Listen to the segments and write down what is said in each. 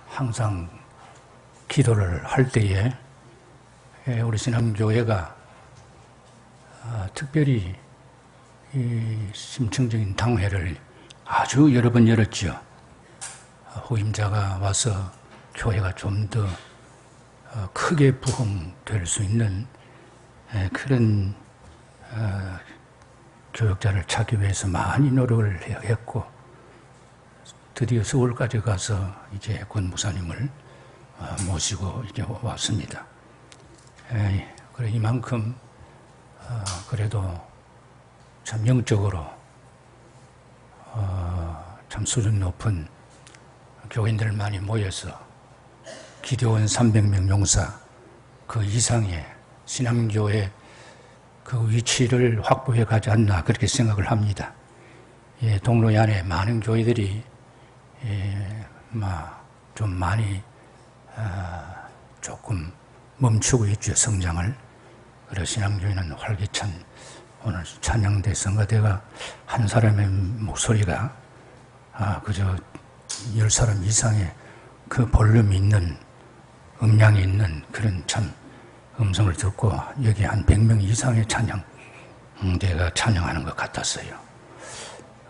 항상 기도를 할 때에 우리 신앙교회가 특별히 이 심층적인 당회를 아주 여러 번 열었죠. 후임자가 와서 교회가 좀 더 크게 부흥될 수 있는 그런 교역자를 찾기 위해서 많이 노력을 했고, 드디어 서울까지 가서 이제 권 목사님을 모시고 이제 왔습니다. 그래 이만큼 그래도 참 영적으로 참 수준 높은 교인들 많이 모여서 기도원 300명 용사 그 이상의 신앙교회 그 위치를 확보해 가지 않나 그렇게 생각을 합니다. 동로에 안에 많은 교회들이 좀 많이 조금 멈추고 있죠, 성장을. 그래서 신앙교회는 활기찬 오늘 찬양대 성가대가 한 사람의 목소리가 그저 10사람 이상의 그 볼륨이 있는 음량이 있는 그런 참 음성을 듣고 여기 한 100명 이상의 찬양대가 찬양하는 것 같았어요.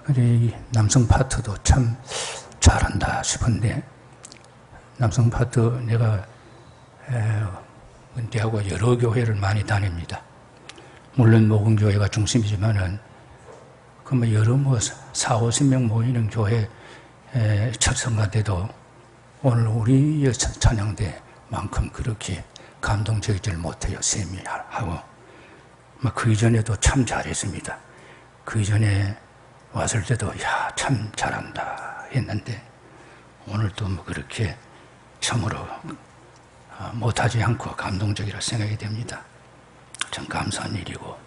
그래 남성 파트도 참 잘한다 싶은데, 남성 파트 내가 은퇴하고 여러 교회를 많이 다닙니다. 물론 모금교회가 중심이지만은 여러 40-50명 모이는 교회 첫 성가대도 오늘 우리 찬양대만큼 그렇게 감동적이질 못해요. 세미하고 그 이전에도 참 잘했습니다. 그 이전에 왔을 때도 참 잘한다 했는데 오늘도 그렇게 참으로 못하지 않고 감동적이라 생각이 됩니다. 참 감사한 일이고,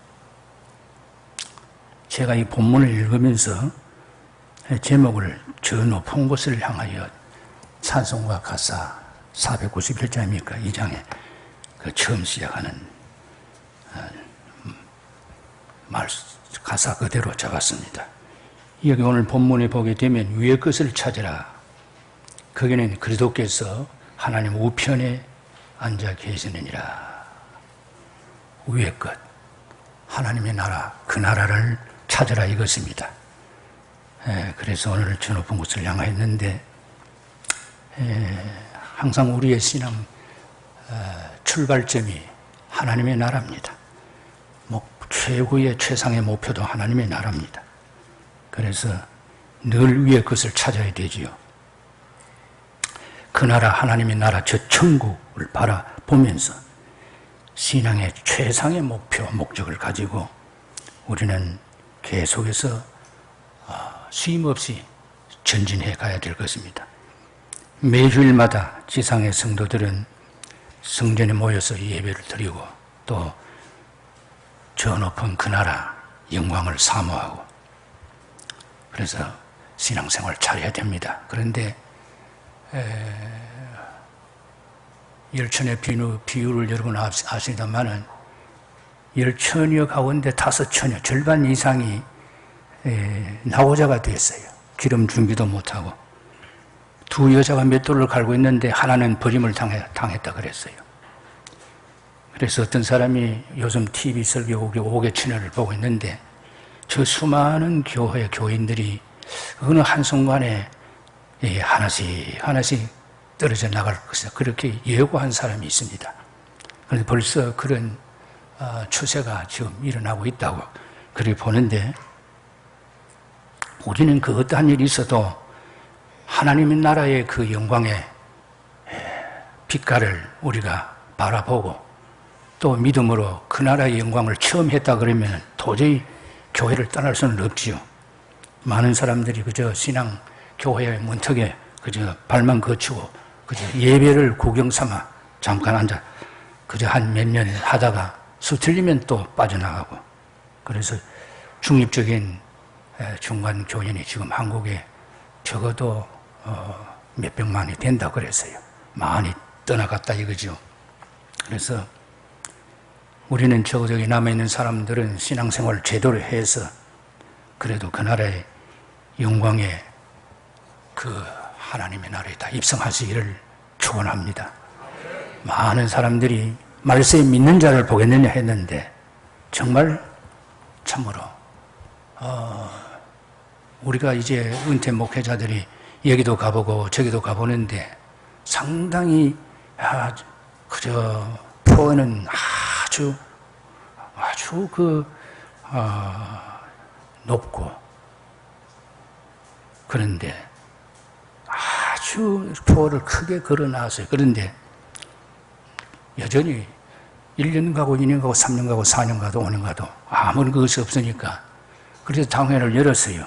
제가 이 본문을 읽으면서 제목을 저 높은 곳을 향하여 찬송과 가사 491장입니까? 이 장에 그 처음 시작하는 가사 그대로 적었습니다. 여기 오늘 본문에 보게 되면 위의 것을 찾으라. 거기는 그리스도께서 하나님 우편에 앉아 계시느니라. 위의 것, 하나님의 나라, 그 나라를 찾으라 이것입니다. 그래서 오늘 저 높은 곳을 향하였는데, 항상 우리의 신앙 출발점이 하나님의 나라입니다. 최고의 최상의 목표도 하나님의 나라입니다. 그래서 늘 위의 것을 찾아야 되지요. 그 나라, 하나님의 나라, 저 천국을 바라보면서 신앙의 최상의 목표, 목적을 가지고 우리는 계속해서 쉼없이 전진해 가야 될 것입니다. 매주일마다 지상의 성도들은 성전에 모여서 예배를 드리고 또 저 높은 그 나라 영광을 사모하고, 그래서 신앙생활을 잘해야 됩니다. 그런데 열천의 비유를 여러분 아시다마는 열천여 가운데 5처녀 절반 이상이 나고자가 됐어요. 기름 준비도 못하고 2 여자가 맷돌을 갈고 있는데 하나는 버림을 당했다 그랬어요. 그래서 어떤 사람이 요즘 TV 설교국의 5개 채널을 보고 있는데 저 수많은 교회 교인들이 어느 한순간에 하나씩 떨어져 나갈 것이다 그렇게 예고한 사람이 있습니다. 그런데 벌써 그런 추세가 지금 일어나고 있다고 그렇게 보는데, 우리는 그 어떠한 일이 있어도 하나님의 나라의 그 영광의 빛깔을 우리가 바라보고 또 믿음으로 그 나라의 영광을 체험했다 그러면 도저히 교회를 떠날 수는 없지요. 많은 사람들이 그저 신앙 교회의 문턱에 그저 발만 거치고 그저 예배를 구경 삼아 잠깐 앉아 그저 한 몇 년 하다가 수 틀리면 또 빠져나가고, 그래서 중립적인 중간 교인이 지금 한국에 적어도 몇백만이 된다 그랬어요. 많이 떠나갔다 이거죠. 그래서 우리는 적어도 여기 남아있는 사람들은 신앙생활을 제대로 해서 그래도 그 나라의 영광의 그 그 하나님의 나라에 다 입성하시기를 축원합니다. 많은 사람들이 말세에 믿는 자를 보겠느냐 했는데 정말 참으로 우리가 이제 은퇴 목회자들이 여기도 가보고 저기도 가보는데 상당히 그저 표현은 아주 높고 그런데 아주 표를 크게 걸어놨어요. 그런데 여전히 1년 가고 2년 가고 3년 가고 4년 가도 5년 가도 아무런 것이 없으니까 그래서 당회를 열었어요.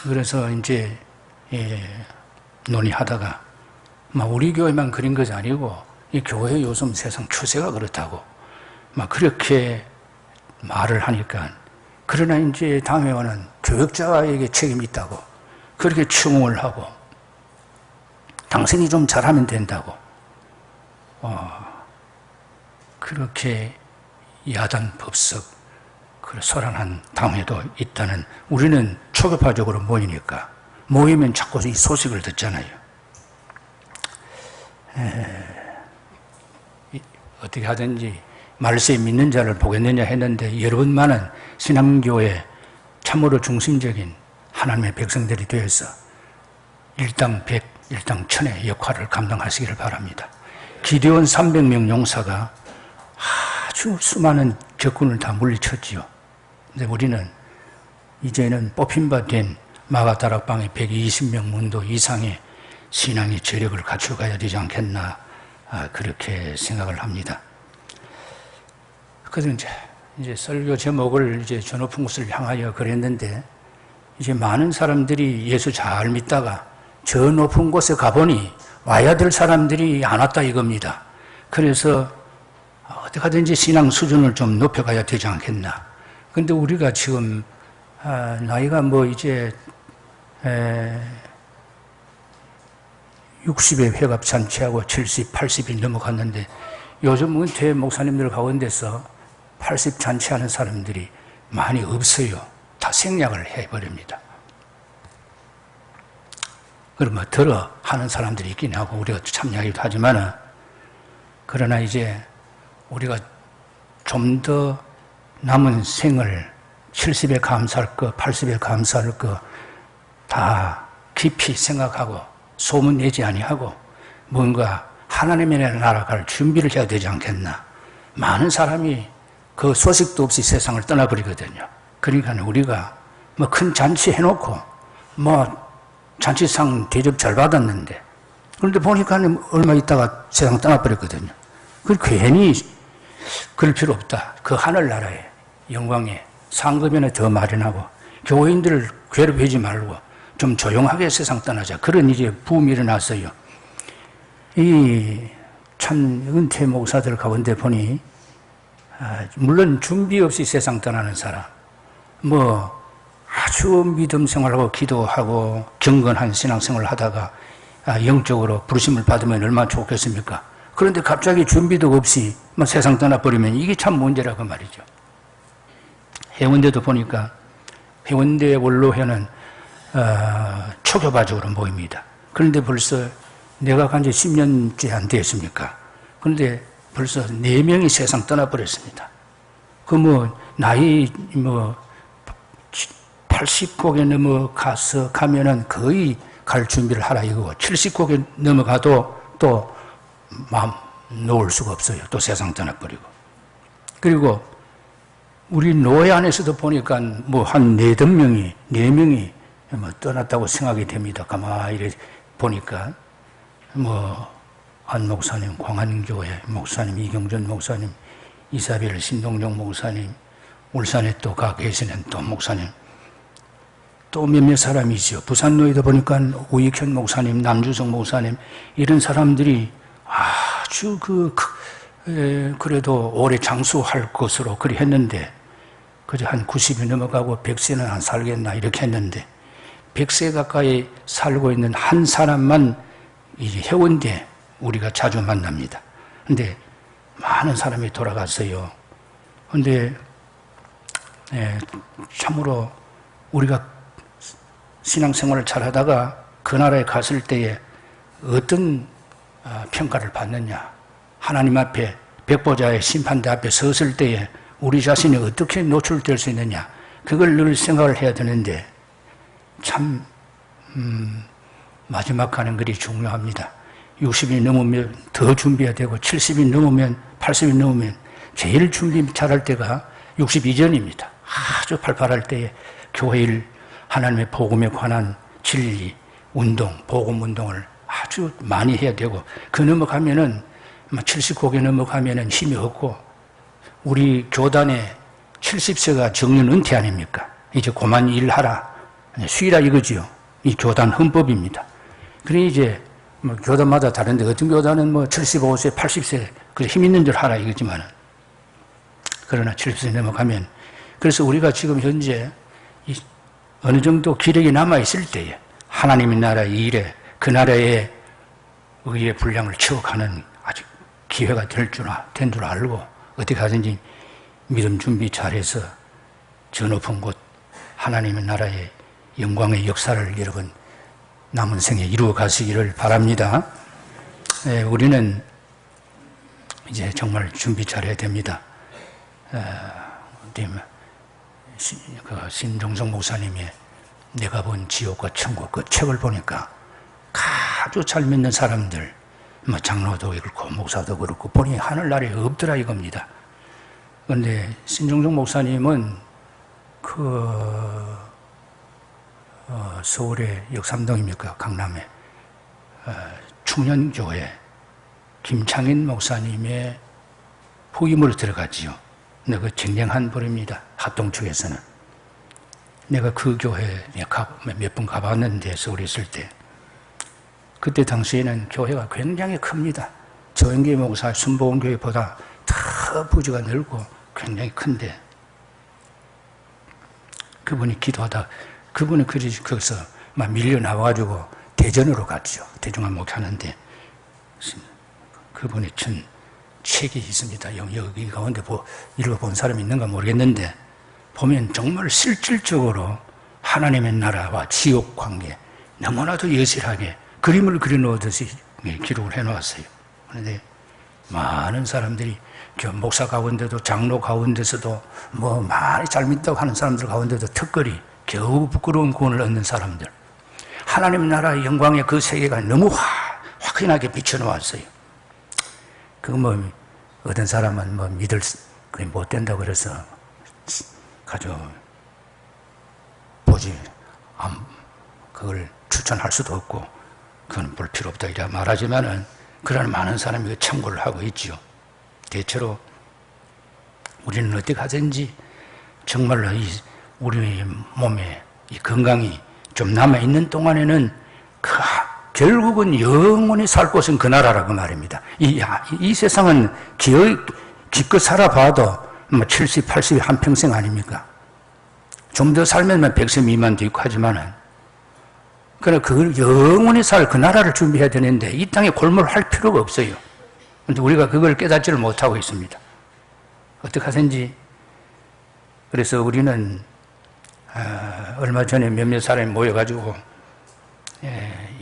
그래서 이제 논의하다가 우리 교회만 그런 것이 아니고 이 교회 요즘 세상 추세가 그렇다고 막 그렇게 말을 하니까 그러나 이제 당회와는 교역자에게 책임이 있다고 그렇게 충응을 하고 당신이 좀 잘하면 된다고 그렇게 야단 법석 소란한 당회도 있다는 우리는 초교파적으로 모이니까 모이면 자꾸 이 소식을 듣잖아요. 어떻게 하든지 말세에 믿는 자를 보겠느냐 했는데 여러분 많은 신앙교회 참으로 중심적인 하나님의 백성들이 되어서 일당 100, 일당 1000의 역할을 감당하시기를 바랍니다. 기드온 300명 용사가 아주 수많은 적군을 다 물리쳤지요. 근데 우리는 이제는 뽑힌 바 된 마가다락방의 120명 문도 이상의 신앙의 재력을 갖추어가야 되지 않겠나 그렇게 생각을 합니다. 그래서 이제 설교 제목을 이제 저 높은 곳을 향하여 그랬는데 이제 많은 사람들이 예수 잘 믿다가 저 높은 곳에 가보니 와야 될 사람들이 안 왔다 이겁니다. 그래서 어떻게 하든지 신앙 수준을 좀 높여가야 되지 않겠나. 근데 우리가 지금 나이가 이제 60에 회갑잔치하고 70, 80이 넘어갔는데 요즘 은퇴 목사님들 가운데서 80 잔치하는 사람들이 많이 없어요. 다 생략을 해버립니다. 그러면 들어 하는 사람들이 있긴 하고 우리가 참여하기도 하지만 그러나 이제 우리가 좀 더 남은 생을 70에 감사할 거, 80에 감사할 거 다 깊이 생각하고 소문 내지 아니하고 뭔가 하나님의 나라 갈 준비를 해야 되지 않겠나. 많은 사람이 그 소식도 없이 세상을 떠나버리거든요. 그러니까 우리가 큰 잔치 해놓고 잔치상 대접 잘 받았는데 그런데 보니까 얼마 있다가 세상 떠나버렸거든요. 괜히 그럴 필요 없다. 그 하늘나라의 영광에 상급연에 더 마련하고 교회인들을 괴롭히지 말고 좀 조용하게 세상 떠나자. 그런 일이 붐이 일어났어요. 이 참 은퇴 목사들 가운데 보니 물론 준비 없이 세상 떠나는 사람 아주 믿음 생활하고 기도하고 경건한 신앙생활을 하다가 영적으로 부르심을 받으면 얼마나 좋겠습니까? 그런데 갑자기 준비도 없이 세상 떠나버리면 이게 참 문제라고 말이죠. 해운대도 보니까 해운대 원로회는 초교파적으로 모입니다. 그런데 벌써 내가 간 지 10년째 안 되었습니까? 그런데 벌써 4명이 세상 떠나버렸습니다. 나이 80곡에 가면은 거의 갈 준비를 하라 이거고 70곡에 넘어가도 또 마음 놓을 수가 없어요. 또 세상 떠나버리고. 그리고 우리 노예 안에서도 보니까 한 4명이 떠났다고 생각이 됩니다. 가만히 보니까 안 목사님, 광안교회 목사님, 이경준 목사님, 이사벨 신동정 목사님, 울산에 또 가 계시는 또 목사님, 또 몇몇 사람이죠. 부산노예도 보니까 우익현 목사님, 남주성 목사님 이런 사람들이 아주 그래도 오래 장수할 것으로 그리 했는데 그저 한 90이 넘어가고 100세는 안 살겠나 이렇게 했는데 100세 가까이 살고 있는 한 사람만 이제 해운대 우리가 자주 만납니다. 근데 많은 사람이 돌아갔어요. 근데 참으로 우리가 신앙생활을 잘하다가 그 나라에 갔을 때에 어떤 평가를 받느냐, 하나님 앞에 백보자의 심판대 앞에 섰을 때에 우리 자신이 어떻게 노출될 수 있느냐, 그걸 늘 생각을 해야 되는데 참 마지막 가는 길이 중요합니다. 60이 넘으면 더 준비해야 되고 70이 넘으면 80이 넘으면 제일 준비 잘할 때가 60 이전입니다. 아주 팔팔할 때에 교회일, 하나님의 복음에 관한 진리, 운동, 복음 운동을 아주 많이 해야 되고, 그 넘어가면은 70곡에 넘어가면은 힘이 없고, 우리 교단에 70세가 정년 은퇴 아닙니까? 이제 그만 일하라, 쉬라 이거지요. 이 교단 헌법입니다. 그래 이제 교단마다 다른데 어떤 교단은 75세, 80세 그래 힘 있는 줄 하라 이거지만은, 그러나 70세 넘어가면, 그래서 우리가 지금 현재 어느 정도 기력이 남아 있을 때에 하나님의 나라의 일에 그 나라의 의의 분량을 채워가는 아직 기회가 된 줄 알고 어떻게 하든지 믿음 준비 잘해서 저 높은 곳 하나님의 나라의 영광의 역사를 여러분 남은 생에 이루어 가시기를 바랍니다. 우리는 이제 정말 준비 잘해야 됩니다. 신종성 목사님의 내가 본 지옥과 천국 그 책을 보니까 아주 잘 믿는 사람들, 장로도 그렇고 목사도 그렇고 보니 하늘나라에 없더라 이겁니다. 그런데 신종성 목사님은 서울의 역삼동입니까? 강남에 충현교회 김창인 목사님의 후임으로 들어갔지요. 근데 그 쟁쟁한 벌입니다. 합동 측에서는. 내가 그 교회에 몇 번 가봤는데, 서울에 있을 때. 그때 당시에는 교회가 굉장히 큽니다. 저영계 목사 순복음교회보다 더 부지가 넓고 굉장히 큰데, 그분이 기도하다, 그분이 거기서 막 밀려 나와가지고 대전으로 갔죠. 대중한 목회하는데, 그분이 전 책이 있습니다. 여기 가운데 읽어본 사람이 있는가 모르겠는데, 보면 정말 실질적으로 하나님의 나라와 지옥 관계 너무나도 여실하게 그림을 그려놓듯이 기록을 해놓았어요. 그런데 많은 사람들이 목사 가운데도 장로 가운데서도 많이 잘 믿다고 하는 사람들 가운데도 특별히 겨우 부끄러운 구원을 얻는 사람들, 하나님 나라의 영광의 그 세계가 너무 확연하게 비춰놓았어요. 어떤 사람은 믿을 그게 못 된다고 그래서 그걸 추천할 수도 없고 그건 볼 필요 없다 이라 말하지만은, 그러나 많은 사람이 참고를 하고 있지요. 대체로 우리는 어떻게 하든지 정말로 우리 몸에 이 건강이 좀 남아 있는 동안에는 결국은 영원히 살 곳은 그 나라라고 말입니다. 이 세상은 기껏 살아봐도 70, 80이 한평생 아닙니까? 좀 더 살면 100세 미만도 있고 하지만은, 그러나 그걸 영원히 살 그 나라를 준비해야 되는데 이 땅에 골몰할 필요가 없어요. 그런데 우리가 그걸 깨닫지를 못하고 있습니다. 어떻게 하든지. 그래서 우리는 얼마 전에 몇몇 사람이 모여가지고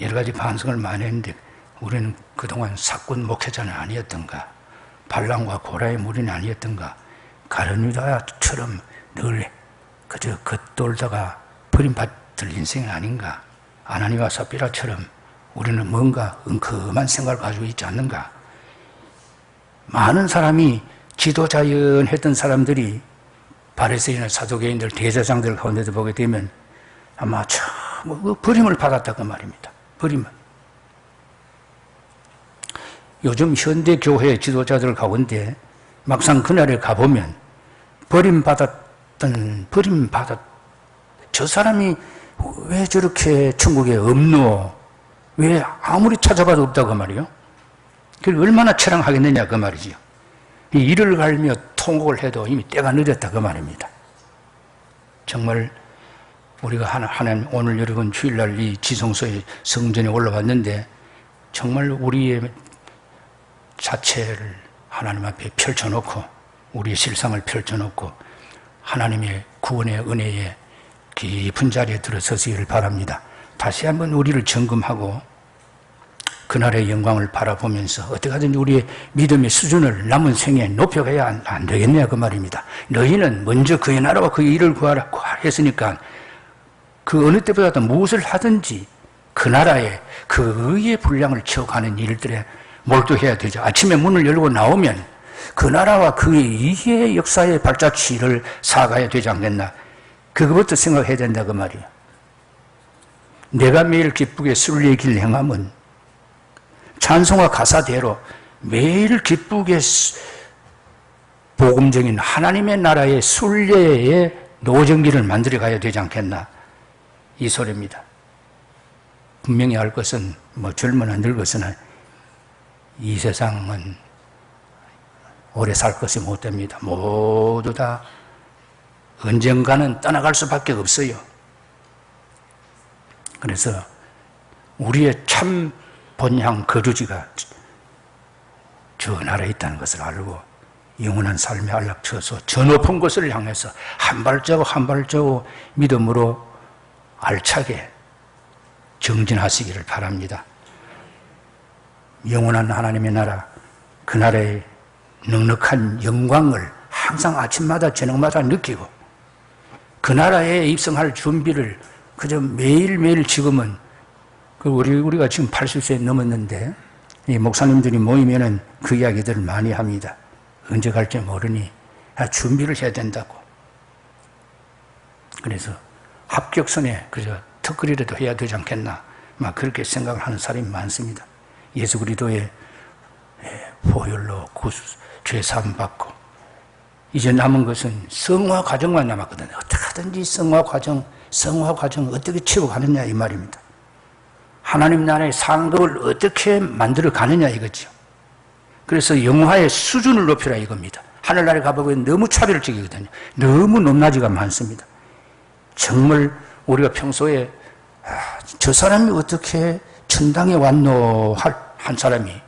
여러 가지 반성을 많이 했는데, 우리는 그동안 사꾼 목회자는 아니었던가, 발랑과 고라의 무리는 아니었던가, 가룟유다처럼 늘 그저 겉돌다가 버림받을 인생은 아닌가, 아나니와 삽비라처럼 우리는 뭔가 은큼한 생각을 가지고 있지 않는가. 많은 사람이 지도자연 했던 사람들이 바리새인이나 사두개인들, 대제사장들 가운데도 보게 되면 아마 버림을 받았다고 말입니다. 버림을. 요즘 현대 교회 지도자들 가운데 막상 그날에 가보면 저 사람이 왜 저렇게 천국에 없노? 왜 아무리 찾아봐도 없다고 말이요? 그걸 얼마나 처량하겠느냐 그 말이지요. 이 이를 갈며 통곡을 해도 이미 때가 늦었다 그 말입니다. 정말 우리가 하나님 오늘 여러분 주일날 이 지성소에 성전에 올라왔는데, 정말 우리의 자체를 하나님 앞에 펼쳐놓고 우리의 실상을 펼쳐놓고 하나님의 구원의 은혜에 깊은 자리에 들어서시기를 바랍니다. 다시 한번 우리를 점검하고 그날의 영광을 바라보면서 어떻게 하든지 우리의 믿음의 수준을 남은 생에 높여가야 안 되겠냐 그 말입니다. 너희는 먼저 그의 나라와 그의 일을 구하라 했으니까 그 어느 때보다도 무엇을 하든지 그 나라의 그 의의 분량을 채워가는 일들에 몰두해야 되죠. 아침에 문을 열고 나오면 그 나라와 그의 의의 역사의 발자취를 쌓아가야 되지 않겠나. 그것부터 생각해야 된다 그 말이에요. 내가 매일 기쁘게 순리의 길 행함은 찬송과 가사대로 매일 기쁘게 복음적인 하나님의 나라의 순례의 노정기를 만들어 가야 되지 않겠나 이 소리입니다. 분명히 알 것은 젊으나 늙어서나 이 세상은 오래 살 것이 못 됩니다. 모두 다 언젠가는 떠나갈 수밖에 없어요. 그래서 우리의 참 본향 거주지가 저 나라에 있다는 것을 알고 영원한 삶에 안락쳐서 저 높은 곳을 향해서 한 발자국 한 발자국 믿음으로 알차게 정진하시기를 바랍니다. 영원한 하나님의 나라, 그 나라의 넉넉한 영광을 항상 아침마다 저녁마다 느끼고 그 나라에 입성할 준비를 그저 매일매일 지금은 우리가 지금 80세 넘었는데 이 목사님들이 모이면은 그 이야기들을 많이 합니다. 언제 갈지 모르니 준비를 해야 된다고. 그래서 합격선에 그저 턱걸이라도 해야 되지 않겠나 막 그렇게 생각을 하는 사람이 많습니다. 예수 그리스도의 보혈로 죄 사함 받고 이제 남은 것은 성화 과정만 남았거든요. 어떻게 하든지 성화 과정 어떻게 채워가느냐 이 말입니다. 하나님 나라의 상급을 어떻게 만들어 가느냐 이거죠. 그래서 영화의 수준을 높이라 이겁니다. 하늘나라에 가보면 너무 차별적이거든요. 너무 높낮이가 많습니다. 정말 우리가 평소에 저 사람이 어떻게 천당에 왔노 한 사람이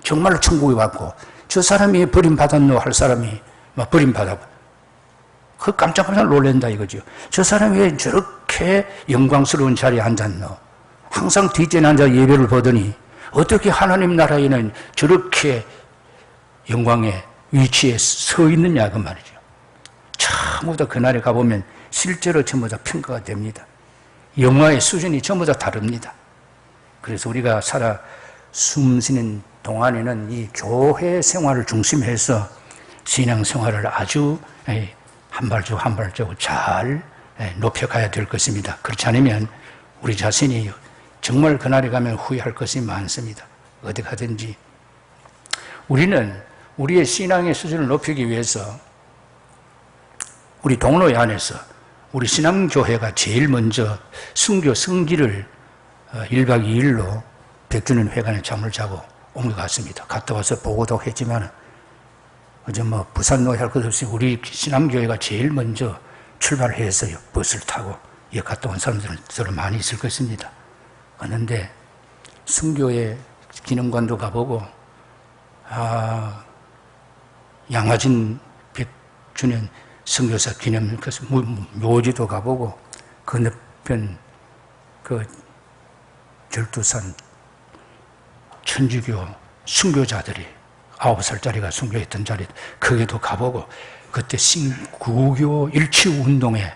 정말로 천국에 왔고 저 사람이 버림받았노 할 사람이 막 버림받았고 그 깜짝깜짝 놀란다 이거죠. 저 사람이 왜 저렇게 영광스러운 자리에 앉았노. 항상 뒷전에 앉아 예배를 보더니 어떻게 하나님 나라에는 저렇게 영광의 위치에 서 있느냐 그 말이죠. 전부 다 그날에 가보면 실제로 전부 다 평가가 됩니다. 영화의 수준이 전부 다 다릅니다. 그래서 우리가 살아 숨쉬는 동안에는 이 교회 생활을 중심해서 신앙 생활을 아주 한 발자국 한 발자국 잘 높여가야 될 것입니다. 그렇지 않으면 우리 자신이 정말 그날에 가면 후회할 것이 많습니다. 어디 가든지 우리는 우리의 신앙의 수준을 높이기 위해서 우리 동로회 안에서 우리 신앙교회가 제일 먼저 순교 성지를 1박 2일로 백주년 회관에 잠을 자고 옮겨갔습니다. 갔다 와서 보고도 했지만 어제 부산노회 할 것 없이 우리 신앙교회가 제일 먼저 출발해서요 버스를 타고 갔다 온 사람들은 저로 많이 있을 것입니다. 그런데 순교회 기념관도 가보고 양화진 백주년 선교사 기념 묘지도 가보고 건너편 그 절두산 천주교 순교자들이 9살짜리가 순교했던 자리 거기도 가보고 그때 신구교 일치운동의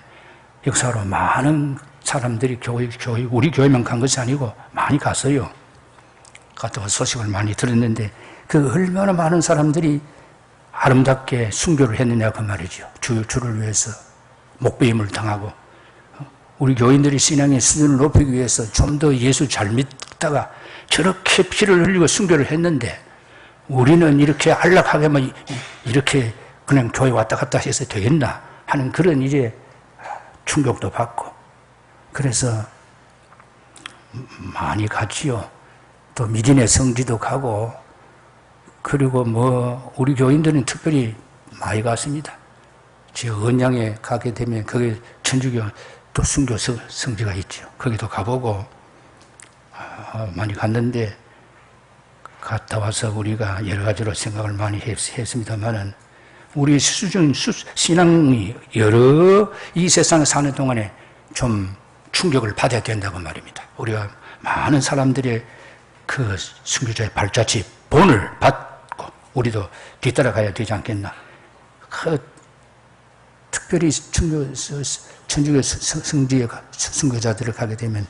역사로 많은 사람들이 우리 교회만 간 것이 아니고 많이 갔어요. 갔다 와서 소식을 많이 들었는데 그 얼마나 많은 사람들이 아름답게 순교를 했느냐 그 말이죠. 주를 위해서 목배임을 당하고 우리 교인들이 신앙의 수준을 높이기 위해서 좀 더 예수 잘 믿다가 저렇게 피를 흘리고 순교를 했는데 우리는 이렇게 안락하게만 이렇게 그냥 교회 왔다 갔다 해서 되겠나 하는 그런 이제 충격도 받고 그래서 많이 갔지요. 또 미진의 성지도 가고 그리고 우리 교인들은 특별히 많이 갔습니다. 저 언양에 가게 되면 거기 천주교 또 순교 성지가 있죠. 거기도 가보고 많이 갔는데 갔다 와서 우리가 여러 가지로 생각을 많이 했습니다만은 우리 수준 신앙이 여러 이 세상에 사는 동안에 좀 충격을 받아야 된다고 말입니다. 우리가 많은 사람들의 그 순교자의 발자취 본을 받고 우리도 뒤따라가야 되지 않겠나. 특별히 천주교 성지의 순교자들을 가게 되면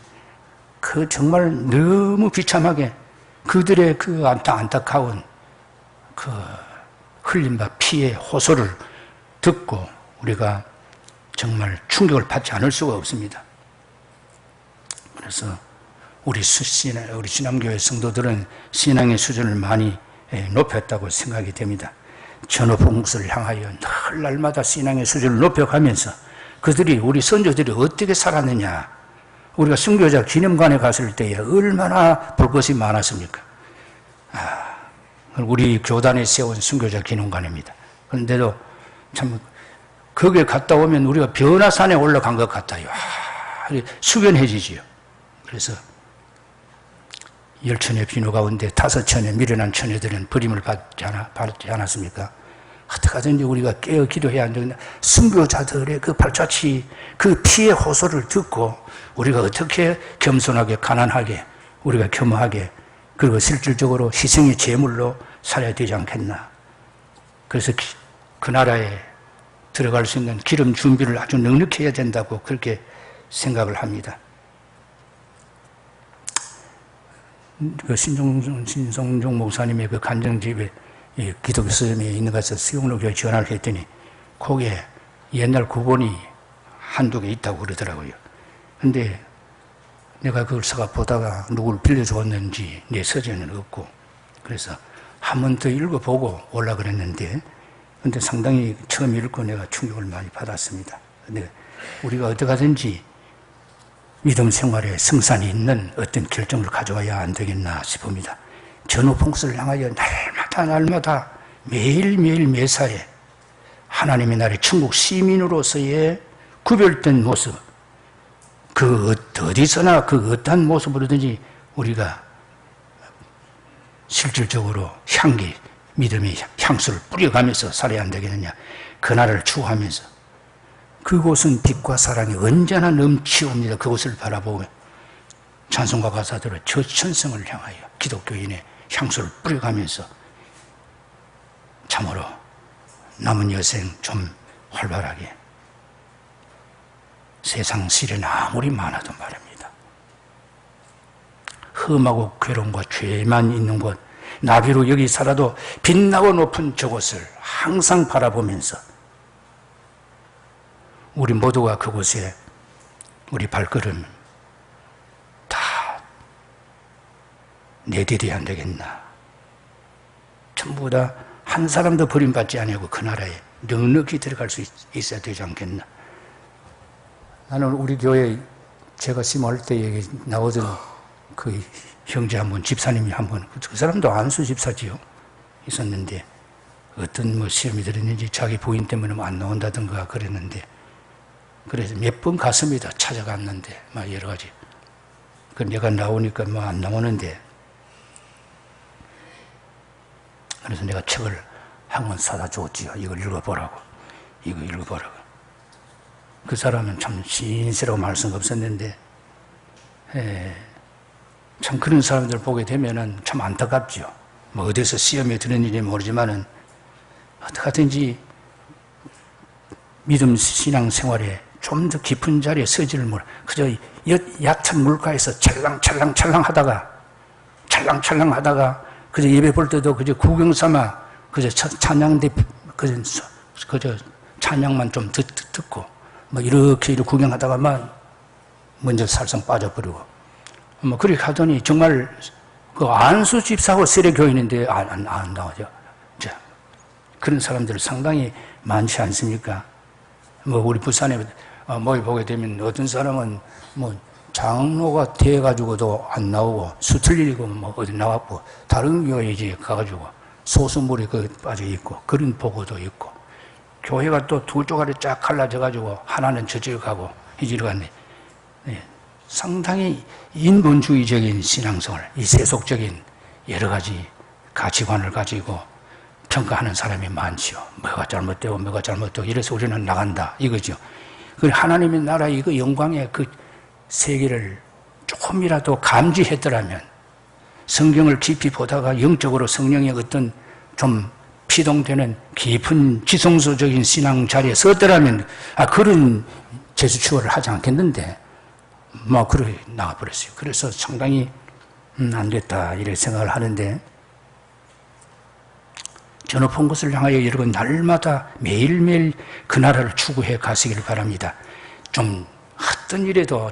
정말 너무 비참하게 그들의 안타까운 흘린 바 피의 호소를 듣고 우리가 정말 충격을 받지 않을 수가 없습니다. 그래서 우리 신앙교회 성도들은 신앙의 수준을 많이 높였다고 생각이 됩니다. 전후봉사를 향하여 늘 날마다 신앙의 수준을 높여가면서 그들이 우리 선조들이 어떻게 살았느냐. 우리가 순교자 기념관에 갔을 때에 얼마나 볼 것이 많았습니까? 우리 교단에 세운 순교자 기념관입니다. 그런데도 참 거기에 갔다 오면 우리가 변화산에 올라간 것 같아요. 숙연해지지요. 그래서 10천의 비누 가운데 5천의 미련한 처녀들은 버림을 받지 않았습니까? 어떡하든지 우리가 깨어 기도해야 한다. 순교자들의 그 발자취, 그 피의 호소를 듣고 우리가 어떻게 겸손하게, 가난하게, 우리가 겸허하게, 그리고 실질적으로 희생의 제물로 살아야 되지 않겠나. 그래서 그 나라에 들어갈 수 있는 기름 준비를 아주 넉넉히 해야 된다고 그렇게 생각을 합니다. 그 신성종 목사님의 그 간정집에 기독교 서점에 있는 것에서 수용로교회 전화를 했더니 거기에 옛날 구본이 한두 개 있다고 그러더라고요. 근데 내가 그걸 사가 보다가 누구를 빌려줬는지 내 서재는 없고 그래서 한 번 더 읽어보고 올라 그랬는데 근데 상당히 처음 읽고 내가 충격을 많이 받았습니다. 근데 우리가 어떡하든지 믿음 생활에 승산이 있는 어떤 결정을 가져와야 안 되겠나 싶습니다. 전후봉사를 향하여 날마다 매일매일 매사에 하나님의 나라의 천국 시민으로서의 구별된 모습, 그 어디서나 그 어떠한 모습으로든지 우리가 실질적으로 믿음의 향수를 뿌려가면서 살아야 안 되겠느냐. 그 나라를 추구하면서 그곳은 빛과 사랑이 언제나 넘치옵니다. 그곳을 바라보며 찬송가 가사대로 저 천성을 향하여 기독교인의 향수를 뿌려가면서 참으로 남은 여생 좀 활발하게 세상 시련 아무리 많아도 말입니다. 험하고 괴로움과 죄만 있는 곳, 나비로 여기 살아도 빛나고 높은 저곳을 항상 바라보면서 우리 모두가 그곳에 우리 발걸음 다 내디뎌야 안 되겠나. 전부 다 한 사람도 버림받지 아니하고 그 나라에 넉넉히 들어갈 수 있어야 되지 않겠나. 나는 우리 교회 제가 심할 때 나오던 그 형제 한 분, 집사님이 한 분, 그 사람도 안수 집사지요. 있었는데 어떤 시험이 들었는지 자기 부인 때문에 안 나온다든가 그랬는데 그래서 몇 번 갔습니다. 찾아갔는데 막 여러 가지. 그 내가 나오니까 뭐 안 나오는데 그래서 내가 책을 한 권 사다 줬지요. 이걸 읽어보라고. 이거 읽어보라고. 그 사람은 참 신세라고 말씀 없었는데 참 그런 사람들 보게 되면은 참 안타깝죠. 뭐 어디서 시험에 들었는지 모르지만은 어떡하든지 믿음 신앙 생활에 좀 더 깊은 자리에 서지를 몰라. 그저 얕은 물가에서 찰랑찰랑 하다가 그저 예배 볼 때도 그저 구경 삼아 그저 찬양대 그저 찬양만 좀 듣고 뭐 이렇게 구경하다가만 먼저 살상 빠져버리고 뭐 그렇게 하더니 정말 그 안수 집사하고 세례교인인데 안 나오죠. 자, 그런 사람들 상당히 많지 않습니까? 뭐 우리 부산에 모여 보게 되면 어떤 사람은 뭐 장로가 돼가지고도 안 나오고 수틀리고 뭐 어디 나왔고 다른 교회에 이제 가가지고 소수물이 그 빠져 있고 그런 보고도 있고 교회가 또 두 쪼가리 쫙 갈라져가지고 하나는 저쪽에 가고 이리로 갔네. 상당히 인본주의적인 신앙생활, 이 세속적인 여러 가지 가치관을 가지고 평가하는 사람이 많지요. 뭐가 잘못되고 이래서 우리는 나간다 이거죠. 그 하나님의 나라 이거 영광의 그 세계를 조금이라도 감지했더라면, 성경을 깊이 보다가 영적으로 성령의 어떤 좀 피동되는 깊은 지성소적인 신앙 자리에 섰더라면, 그런 제수 추월을 하지 않겠는데, 그렇게 나와버렸어요. 그래서 상당히, 안 됐다, 이렇게 생각을 하는데, 저 높은 곳을 향하여 여러분 날마다 매일매일 그 나라를 추구해 가시기를 바랍니다. 좀 어떤 일에도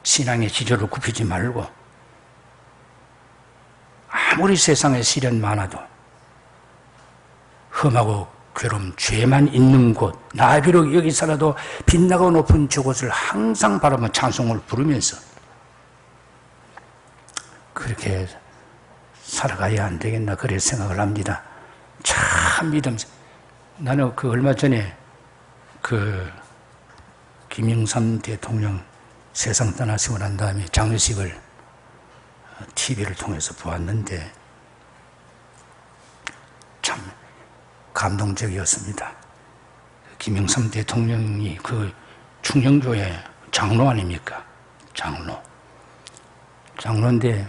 신앙의 지조를 굽히지 말고, 아무리 세상에 시련 많아도 험하고 괴로움, 죄만 있는 곳, 나 비록 여기 살아도 빛나고 높은 저곳을 항상 바라보며 찬송을 부르면서 그렇게 살아가야 안 되겠나, 그래 생각을 합니다. 참 믿음. 나는 얼마 전에 김영삼 대통령 세상 떠나시고 난 다음에 장례식을 TV를 통해서 보았는데 참 감동적이었습니다. 김영삼 대통령이 충녕교회 장로 아닙니까? 장로인데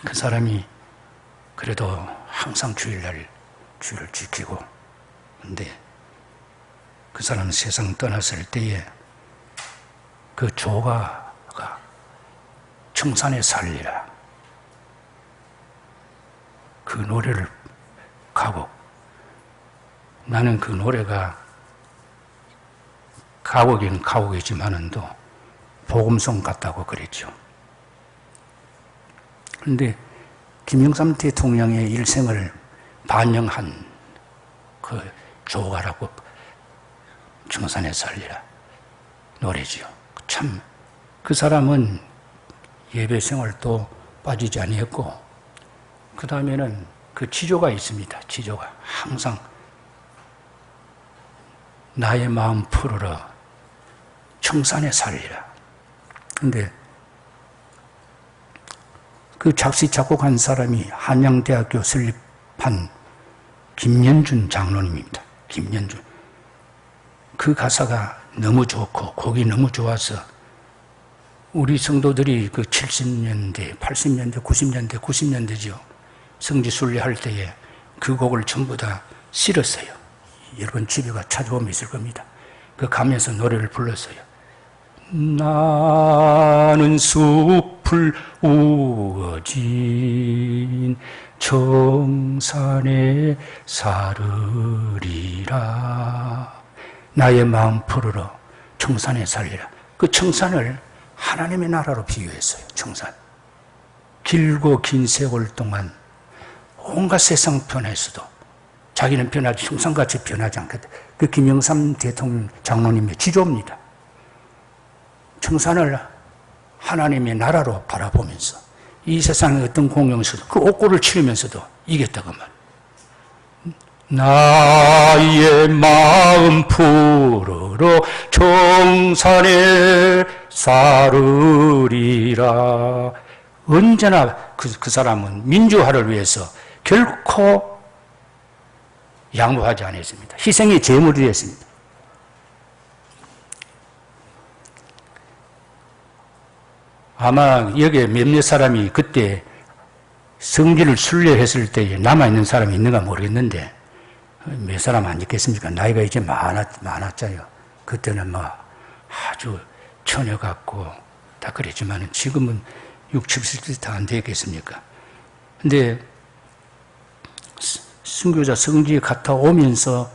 그 사람이 그래도 항상 주일날 주를 지키고, 근데 그 사람은 세상 떠났을 때에 그 조가가 청산에 살리라, 그 노래를 가곡, 나는 그 노래가 가곡이긴 가곡이지만은도 복음송 같다고 그랬죠. 그런데 김영삼 대통령의 일생을 반영한 그 조가라고, 청산에 살리라 노래지요. 참 그 사람은 예배 생활도 빠지지 아니했고, 그 다음에는 그 지조가 있습니다. 지조가 항상 나의 마음 풀어라, 청산에 살리라. 근데 그 작시 작곡한 사람이 한양대학교 설립한 김연준 장로님입니다. 김연준. 그 가사가 너무 좋고 곡이 너무 좋아서 우리 성도들이 70년대, 80년대, 90년대죠. 성지순례 할 때에 그 곡을 전부 다 실었어요. 여러분 집에 찾아보면 있을 겁니다. 가면서 노래를 불렀어요. 나는 숲을 우거진 청산에 살으리라. 나의 마음 풀으러 청산에 살리라. 그 청산을 하나님의 나라로 비유했어요. 청산. 길고 긴 세월 동안 온갖 세상 변화에서도 자기는 변하지, 청산같이 변하지 않겠다. 그 김영삼 대통령 장로님의 지조입니다. 청산을 하나님의 나라로 바라보면서 이 세상의 어떤 공경에서도 그 옥고를 치르면서도 이겼다고 말. 나의 마음 풀어로 청산에 살으리라. 언제나 그 사람은 민주화를 위해서 결코 양보하지 않았습니다. 희생이 제물이 됐습니다. 아마 여기에 몇몇 사람이 그때 성지를 순례했을 때에 남아있는 사람이 있는가 모르겠는데 몇 사람 안 있겠습니까? 나이가 이제 많았잖아요. 그때는 아주 처녀 같고 다 그랬지만 지금은 60, 70세 다 안 되겠습니까? 근데 순교자 성지에 갔다 오면서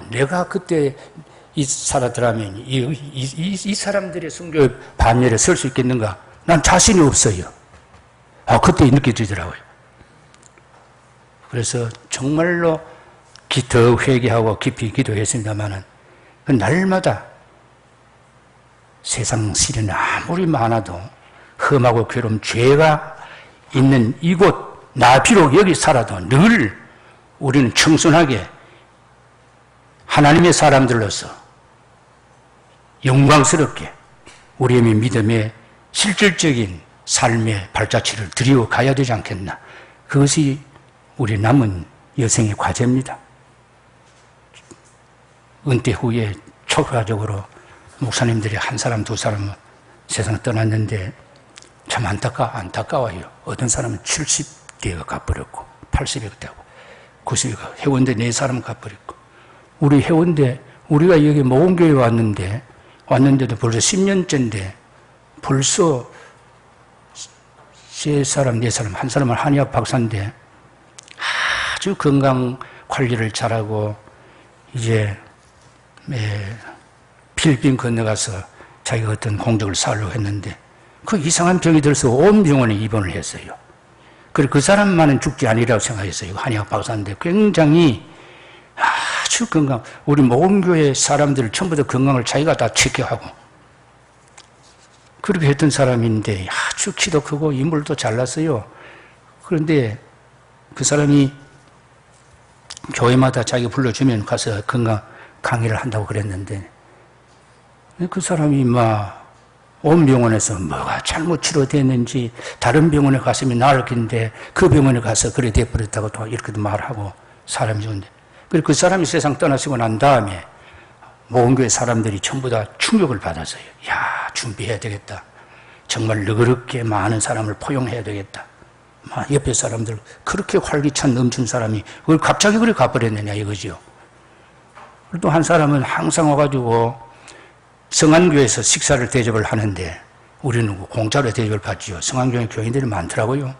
내가 그때 살았더라면 이 사람들의 순교 반열에 설 수 있겠는가? 난 자신이 없어요. 그때 느껴지더라고요. 그래서 정말로 더 회개하고 깊이 기도했습니다만은 날마다 세상 시련이 아무리 많아도 험하고 괴로움, 죄가 있는 이곳, 나 비록 여기 살아도 늘 우리는 청순하게 하나님의 사람들로서 영광스럽게 우리의 믿음의 실질적인 삶의 발자취를 드리고 가야 되지 않겠나. 그것이 우리 남은 여생의 과제입니다. 은퇴 후에 초과적으로 목사님들이 한 사람, 두 사람은 세상 떠났는데 참 안타까워요. 어떤 사람은 70개가 가버렸고, 80여 되고, 90여 해운대 4사람 가버렸고, 우리 해운대, 우리가 여기 모험교회 왔는데도 벌써 10년째인데, 벌써 3사람, 4사람, 한 사람은 한의학 박사인데, 아주 건강 관리를 잘하고, 이제, 필리핀 건너가서 자기가 어떤 공적을 쌓으려고 했는데, 그 이상한 병이 들어서 온 병원에 입원을 했어요. 그리고 그 사람만은 죽지 아니라고 생각했어요. 한의학 박사인데 굉장히 아주 건강, 우리 모험교회 사람들 전부 다 건강을 자기가 다 체크하고 그렇게 했던 사람인데 아주 키도 크고 인물도 잘났어요. 그런데 그 사람이 교회마다 자기가 불러주면 가서 건강 강의를 한다고 그랬는데 그 사람이 온 병원에서 뭐가 잘못 치료됐는지 다른 병원에 갔으면 나을 텐데 그 병원에 가서 그래 돼버렸다고 또 이렇게도 말하고 사람이 좋은데 그리고 그 사람이 세상 떠나시고 난 다음에 모험교회 사람들이 전부 다 충격을 받았어요. 야, 준비해야 되겠다. 정말 너그럽게 많은 사람을 포용해야 되겠다. 옆에 사람들 그렇게 활기찬 넘친 사람이 그걸 갑자기 그래 가버렸느냐 이거지요. 또 한 사람은 항상 와가지고 성안교회에서 식사를 대접을 하는데 우리는 공짜로 대접을 받지요. 성안교회 교인들이 많더라고요.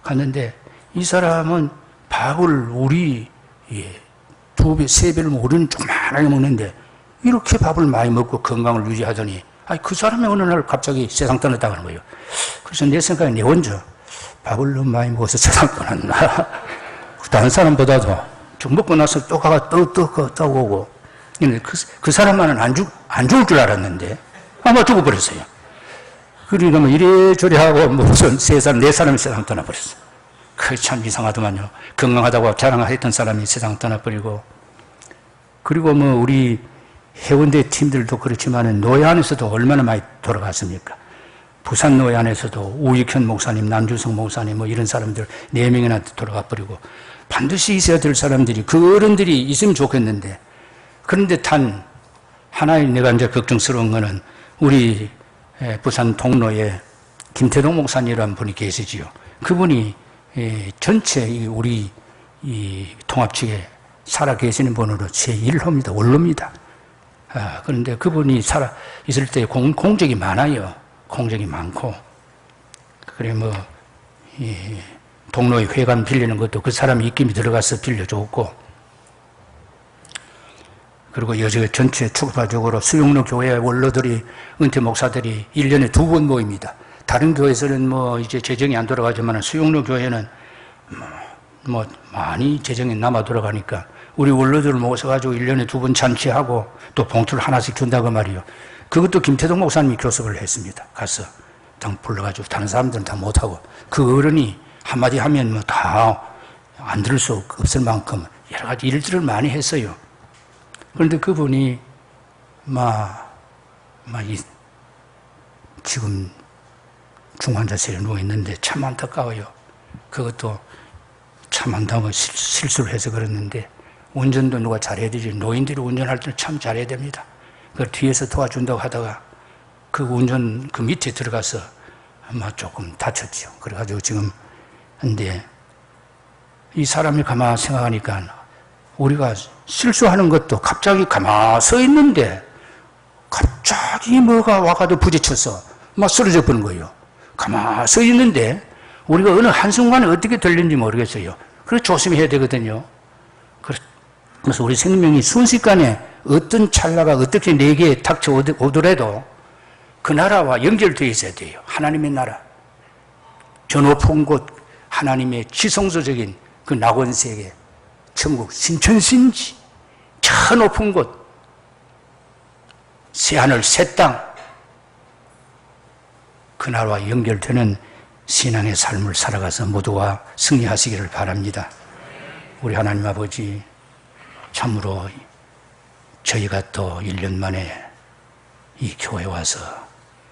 갔는데 이 사람은 밥을 우리 2배, 3배를 우리는 조그만하게 먹는데 이렇게 밥을 많이 먹고 건강을 유지하더니 그 사람이 어느 날 갑자기 세상 떠났다고 하는 거예요. 그래서 내 생각에 내 혼자 밥을 너무 많이 먹어서 세상 떠났나. 다른 사람보다도 좀 먹고 나서 또 가가 떠오고 그 사람만은 안 죽을 줄 알았는데 아마 죽어버렸어요. 그러니까 이래저래 하고 무슨 3사람, 4사람이 세상 떠나버렸어요. 그게 참 이상하더만요. 건강하다고 자랑했던 사람이 세상 떠나버리고 그리고 우리 해운대 팀들도 그렇지만 노예안에서도 얼마나 많이 돌아갔습니까? 부산 노예안에서도 우익현 목사님, 남주성 목사님 이런 사람들 4명이나 돌아가 버리고 반드시 있어야 될 사람들이 그 어른들이 있으면 좋겠는데 그런데 하나의 내가 이제 걱정스러운 거는 우리 부산 동로에 김태동 목사님이라는 분이 계시지요. 그분이 전체 우리 통합 측에 살아 계시는 분으로 제1호입니다. 원로입니다. 그런데 그분이 살아 있을 때 공적이 많아요. 공적이 많고. 그래 동로에 회관 빌리는 것도 그 사람이 입김이 들어가서 빌려줬고 그리고 여기 전체 추가적으로 수용로 교회 원로들이, 은퇴 목사들이 1년에 2번 모입니다. 다른 교회에서는 이제 재정이 안 돌아가지만 수용로 교회는 많이 재정이 남아 돌아가니까 우리 원로들을 모셔가지고 1년에 2번 잔치하고 또 봉투를 하나씩 준다고 말이요. 그것도 김태동 목사님이 교섭을 했습니다. 가서 당 불러가지고 다른 사람들은 다 못하고 그 어른이 한마디 하면 다 안 들을 수 없을 만큼 여러 가지 일들을 많이 했어요. 그런데 그분이 지금 중환자실에 누워있는데 참 안타까워요. 그것도 참 안타까워 실수를 해서 그랬는데 운전도 누가 잘해야 되지. 노인들이 운전할 때는 참 잘해야 됩니다. 그 뒤에서 도와준다고 하다가 그 운전 그 밑에 들어가서 조금 다쳤죠. 그래가지고 지금 근데 이 사람이 가만 생각하니까 우리가 실수하는 것도 갑자기 가만 서 있는데 갑자기 뭐가 와가지고 부딪혀서 쓰러져 버는 거예요. 가만 서 있는데 우리가 어느 한순간에 어떻게 들리는지 모르겠어요. 그래서 조심해야 되거든요. 그래서 우리 생명이 순식간에 어떤 찰나가 어떻게 내게 닥쳐오더라도 그 나라와 연결되어 있어야 돼요. 하나님의 나라. 저 높은 곳 하나님의 지성소적인 그 낙원세계 천국 신천신지 저 높은 곳 새하늘 새 땅 그 나라와 연결되는 신앙의 삶을 살아가서 모두가 승리하시기를 바랍니다. 우리 하나님 아버지 참으로 저희가 또 1년 만에 이 교회에 와서